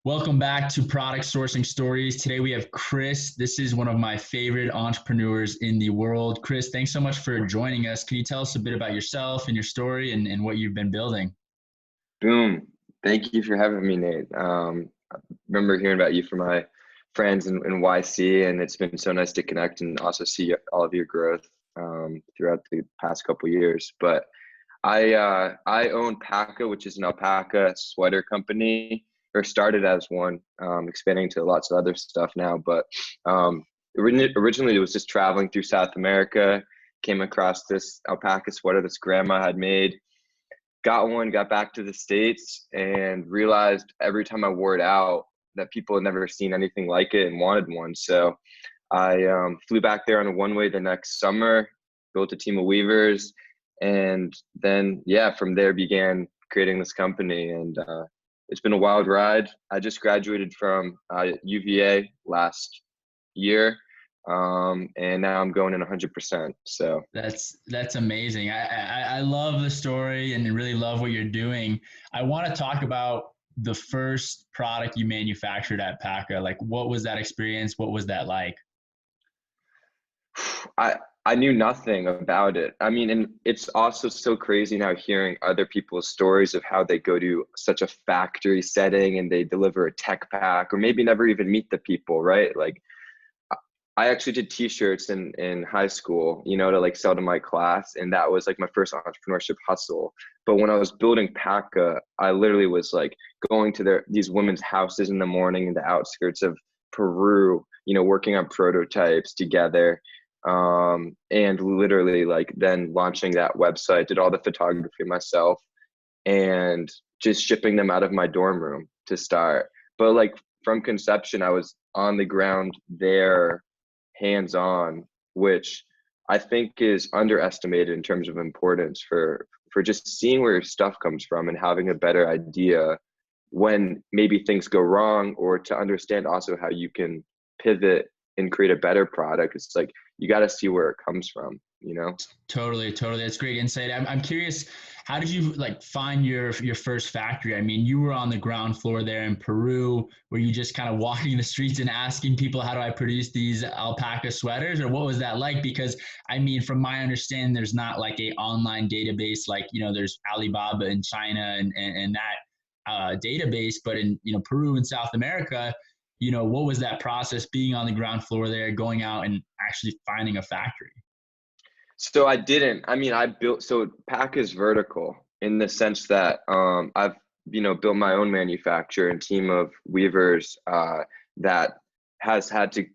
Welcome back to Product Sourcing Stories. Today we have Kris. This is one of my favorite entrepreneurs in the world. Kris, thanks so much for joining us. Can you tell us a bit about yourself and your story and what you've been building? Boom. Thank you for having me, Nate. I remember hearing about you from my friends in YC, and it's been so nice to connect and also see all of your growth throughout the past couple years. But I own Paka, which is an alpaca sweater company, or started as one, expanding to lots of other stuff now. But originally it was just traveling through South America, came across this alpaca sweater this grandma had made, got one, got back to the States, and realized every time I wore it out that people had never seen anything like it and wanted one. So I flew back there on a one-way the next summer, built a team of weavers, and then, yeah, from there began creating this company. And it's been a wild ride. I just graduated from UVA last year, and now I'm going in 100%. So That's amazing. I love the story and really love what you're doing. I want to talk about the first product you manufactured at Paka. Like, what was that experience? What was that like? I knew nothing about it. I mean, and it's also so crazy now hearing other people's stories of how they go to such a factory setting and they deliver a tech pack or maybe never even meet the people, right? Like I actually did t-shirts in high school, to like sell to my class. And that was like my first entrepreneurship hustle. But when I was building Paka, I literally was like going to these women's houses in the morning in the outskirts of Peru, working on prototypes together. And literally like then launching that website, did all the photography myself and just shipping them out of my dorm room to start. But like from conception, I was on the ground there, hands-on, which I think is underestimated in terms of importance for just seeing where your stuff comes from and having a better idea when maybe things go wrong, or to understand also how you can pivot and create a better product. It's like you got to see where it comes from. Totally. That's great insight. I'm curious, how did you like find your first factory? I mean, you were on the ground floor there in Peru. Were you just kind of walking the streets and asking people, how do I produce these alpaca sweaters, or what was that like? Because I mean, from my understanding, there's not like a online database like there's Alibaba in China and that database, but in Peru and South America. What was that process being on the ground floor there, going out and actually finding a factory? So I didn't. I mean, so Pack is vertical in the sense that I've built my own manufacturer and team of weavers that has had to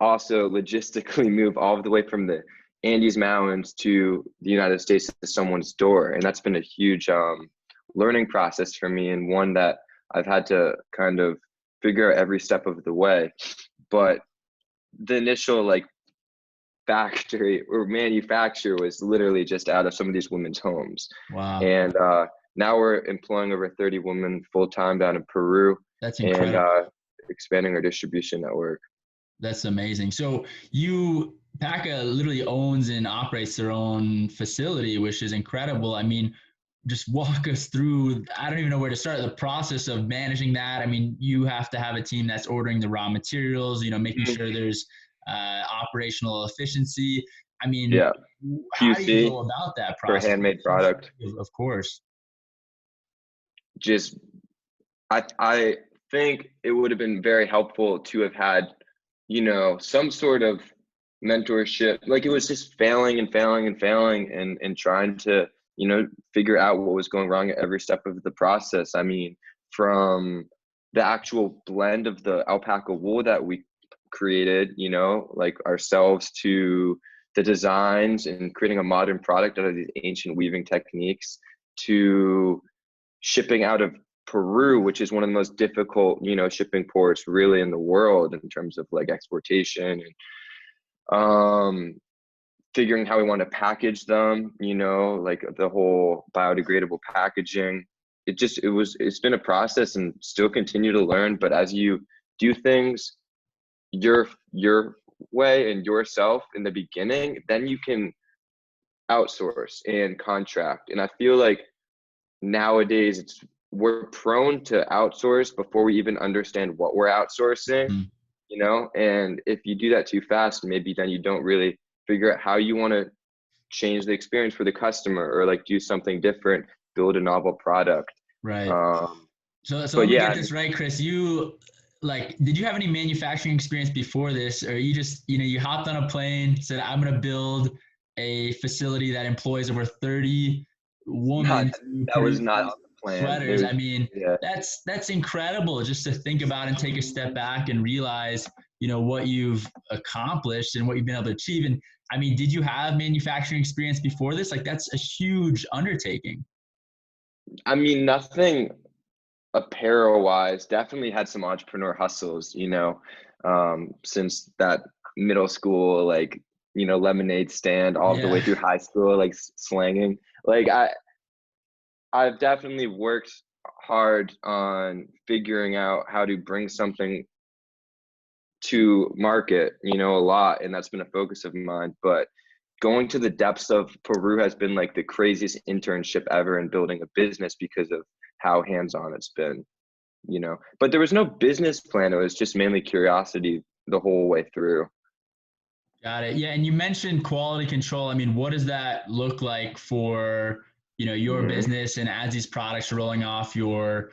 also logistically move all the way from the Andes Mountains to the United States to someone's door, and that's been a huge learning process for me, and one that I've had to kind of figure out every step of the way. But the initial like factory or manufacturer was literally just out of some of these women's homes. Wow. And now we're employing over 30 women full-time down in Peru. That's And incredible. expanding our distribution network. That's amazing. So Paka literally owns and operates their own facility, which is incredible. I mean, just walk us through, I don't even know where to start, the process of managing that. I mean, you have to have a team that's ordering the raw materials, making sure there's operational efficiency. I mean, Yeah. how do you QC go about that for a process? handmade product. Of course. Just I think it would have been very helpful to have had, some sort of mentorship. Like it was just failing and failing and failing and trying to, figure out what was going wrong at every step of the process. I mean, from the actual blend of the alpaca wool that we created, like ourselves, to the designs and creating a modern product out of these ancient weaving techniques, to shipping out of Peru, which is one of the most difficult, shipping ports really in the world in terms of like exportation, and figuring how we want to package them, like the whole biodegradable packaging. It's been a process and still continue to learn. But as you do things your way and yourself in the beginning, then you can outsource and contract. And I feel like nowadays it's we're prone to outsource before we even understand what we're outsourcing, Mm. you know? And if you do that too fast, maybe then you don't really figure out how you want to change the experience for the customer, or like do something different, build a novel product. Right. Um, So but let me get yeah, this right, Kriss. You like, did you have any manufacturing experience before this, or you just, you hopped on a plane, said, I'm going to build a facility that employs over 30 not, women to that was produce not on these the plan. It sweaters? was, I mean, yeah. that's incredible just to think about and take a step back and realize, what you've accomplished and what you've been able to achieve. And I mean, did you have manufacturing experience before this? Like, that's a huge undertaking. I mean, nothing apparel wise, definitely had some entrepreneur hustles, since that middle school, like, lemonade stand all the way Yeah. through high school, like slanging. Like I've definitely worked hard on figuring out how to bring something to market, a lot, and that's been a focus of mine. But going to the depths of Peru has been like the craziest internship ever in building a business because of how hands-on it's been. But there was no business plan. It was just mainly curiosity the whole way through. Got it. Yeah, and you mentioned quality control. I mean, what does that look like for, your Mhm. business, and as these products are rolling off your,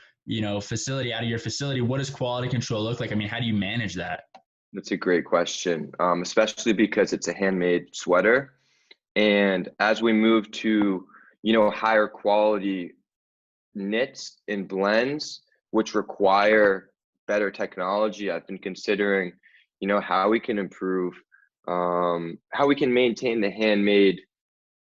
facility, out of your facility, what does quality control look like? I mean, how do you manage that? That's a great question, especially because it's a handmade sweater. And as we move to, higher quality knits and blends, which require better technology, I've been considering, how we can improve, how we can maintain the handmade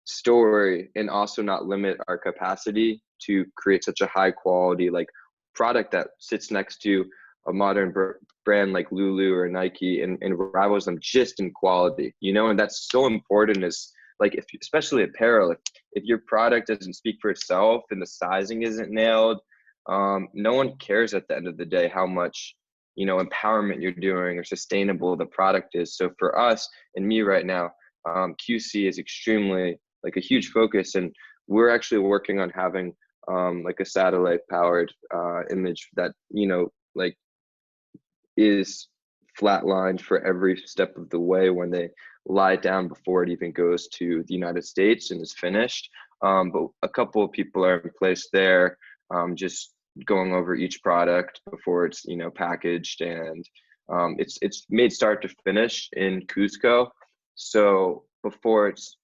story and also not limit our capacity to create such a high quality like product that sits next to a modern brand like Lulu or Nike, and rivals them just in quality, and that's so important. Is like, if especially apparel, if your product doesn't speak for itself and the sizing isn't nailed, no one cares at the end of the day how much, empowerment you're doing or sustainable the product is. So for us and me right now, QC is extremely like a huge focus, and we're actually working on having like a satellite powered image that, like, is flatlined for every step of the way when they lie down before it even goes to the United States and is finished. But a couple of people are in place there, just going over each product before it's, packaged, and it's made start to finish in Cusco. So before it's,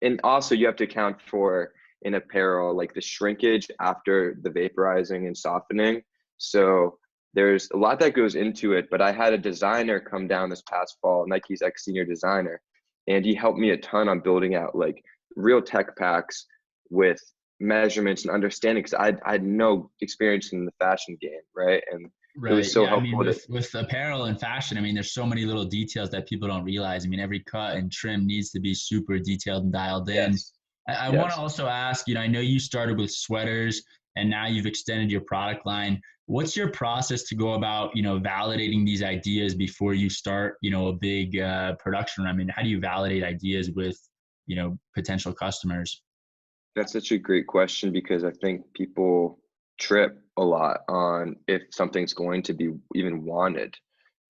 and also you have to account for in apparel like the shrinkage after the vaporizing and softening. So there's a lot that goes into it. But I had a designer come down this past fall, Nike's ex-senior designer, and he helped me a ton on building out like real tech packs with measurements and understanding, because I had no experience in the fashion game, right? And it was Right. so Yeah. I mean, helpful to, with apparel and fashion, I mean, there's so many little details that people don't realize. I mean, every cut and trim needs to be super detailed and dialed in. yes, I want to yes. also ask, I know you started with sweaters and now you've extended your product line. What's your process to go about, validating these ideas before you start, a big production run? I mean, how do you validate ideas with, potential customers? That's such a great question, because I think people trip a lot on if something's going to be even wanted.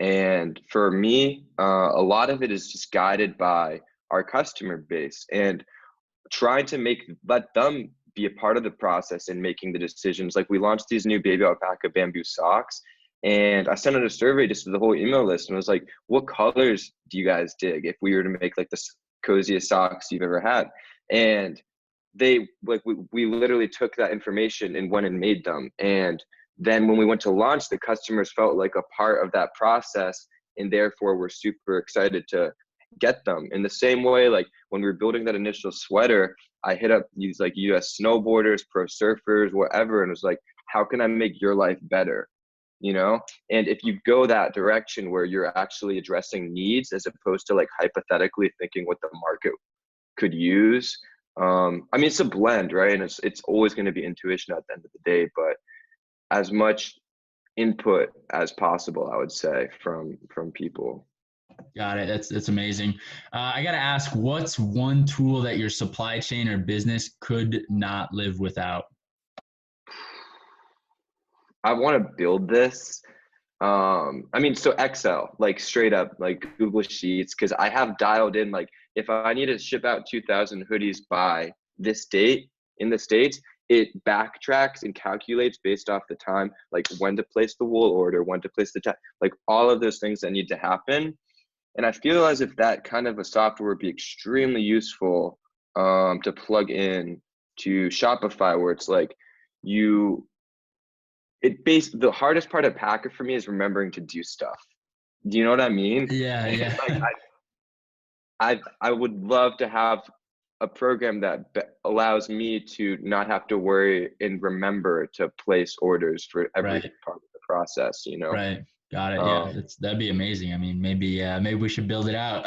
And for me, a lot of it is just guided by our customer base and trying to let them be a part of the process in making the decisions. Like, we launched these new baby alpaca bamboo socks, and I sent out a survey just to the whole email list, and was like, what colors do you guys dig if we were to make like the coziest socks you've ever had? And they like, we literally took that information and went and made them. And then when we went to launch, the customers felt like a part of that process, and therefore we're super excited to get them. In the same way, like when we were building that initial sweater, I hit up these like US snowboarders, pro surfers, whatever, and was like, how can I make your life better? And if you go that direction where you're actually addressing needs as opposed to like hypothetically thinking what the market could use, I mean, it's a blend, right? And it's always going to be intuition at the end of the day, but as much input as possible, I would say, from people. Got it. That's amazing. I got to ask, what's one tool that your supply chain or business could not live without? I want to build this. I mean, so Excel, like straight up, like Google Sheets, because I have dialed in, like, if I need to ship out 2,000 hoodies by this date in the States, it backtracks and calculates based off the time, like when to place the wool order, when to place the like all of those things that need to happen. And I feel as if that kind of a software would be extremely useful to plug in to Shopify, where it's like you the hardest part of Packer for me is remembering to do stuff. Do you know what I mean? Yeah, And like yeah. I would love to have a program that allows me to not have to worry and remember to place orders for every Right. part of the process, you know? Right. Got it. Yeah. Um, That'd be amazing. I mean, maybe we should build it out.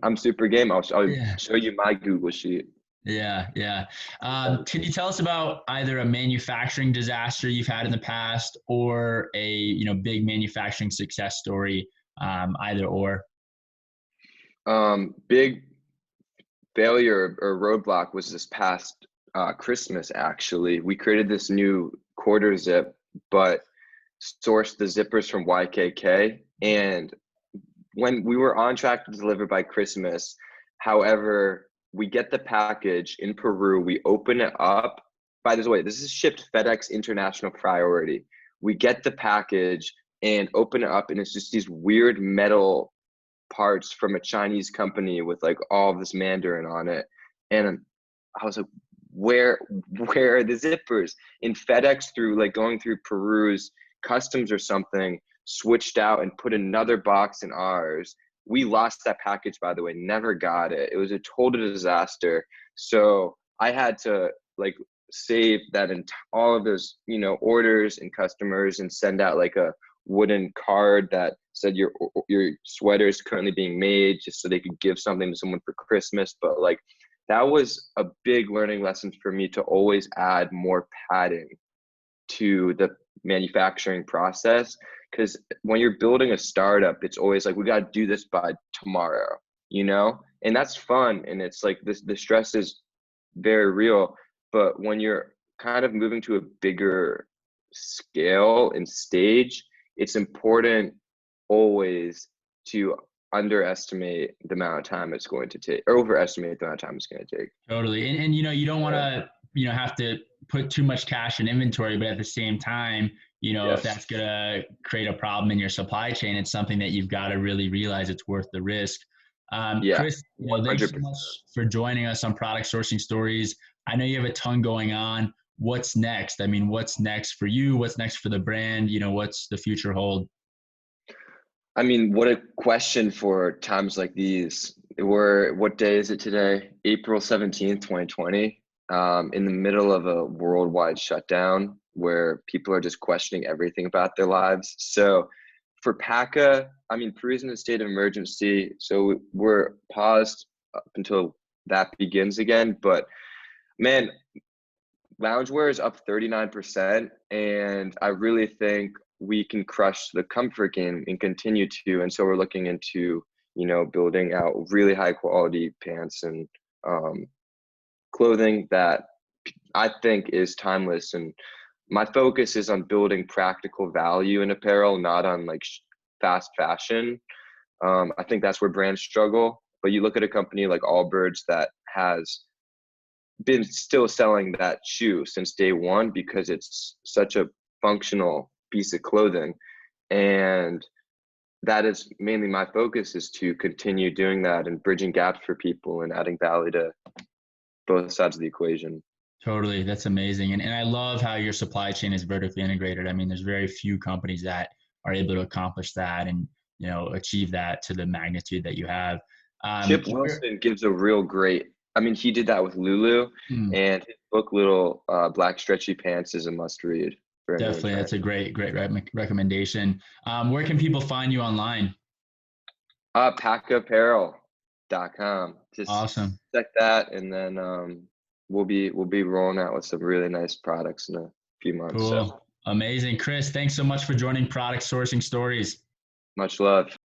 I'm super game. I'll Yeah. show you my Google sheet. Yeah. Yeah. Can you tell us about either a manufacturing disaster you've had in the past or a, big manufacturing success story? Either or. Big failure or roadblock was this past Christmas, actually. We created this new quarter zip, but sourced the zippers from YKK. And when we were on track to deliver by Christmas, however, we get the package in Peru, we open it up. By the way, this is shipped FedEx International Priority. We get the package and open it up, and it's just these weird metal parts from a Chinese company with like all this Mandarin on it. And I was like, where are the zippers? And FedEx, through like going through Peru's customs or something, switched out and put another box in ours. We lost that package, by the way, never got it. It was a total disaster. So I had to like save that and all of those, orders and customers, and send out like a wooden card that said your sweater is currently being made, just so they could give something to someone for Christmas. But like that was a big learning lesson for me, to always add more padding to the manufacturing process, because when you're building a startup, it's always like, we got to do this by tomorrow, and that's fun, and it's like this, the stress is very real. But when you're kind of moving to a bigger scale and stage, it's important always to underestimate the amount of time it's going to take, or overestimate the amount of time it's going to take. Totally. And you don't want to, have to put too much cash in inventory, but at the same time, if Yes. that's going to create a problem in your supply chain, it's something that you've got to really realize it's worth the risk. Yeah. Kris, thanks so 100%. much for joining us on Product Sourcing Stories. I know you have a ton going on. What's next? I mean, what's next for you? What's next for the brand? What's the future hold? I mean, what a question for times like these. What day is it today? April 17th, 2020. In the middle of a worldwide shutdown where people are just questioning everything about their lives. So for Paka, I mean, Peru's in a state of emergency. So we're paused up until that begins again. But man, loungewear is up 39%. And I really think we can crush the comfort game and continue to. And so we're looking into, building out really high quality pants and clothing that I think is timeless. And my focus is on building practical value in apparel, not on like fast fashion. I think that's where brands struggle. But you look at a company like Allbirds that has been still selling that shoe since day one, because it's such a functional piece of clothing. And that is mainly my focus, is to continue doing that and bridging gaps for people and adding value to both sides of the equation. Totally. That's amazing. And I love how your supply chain is vertically integrated. I mean, there's very few companies that are able to accomplish that and, achieve that to the magnitude that you have. Chip Wilson gives a real great, I mean, he did that with Lulu, and his book, Little Black Stretchy Pants, is a must read for anyone Definitely. trying. That's a great recommendation. Where can people find you online? PakaApparel.com. Just Awesome. check that, and then we'll be rolling out with some really nice products in a few months. So Cool. Amazing. Kris, thanks so much for joining Product Sourcing Stories. much love.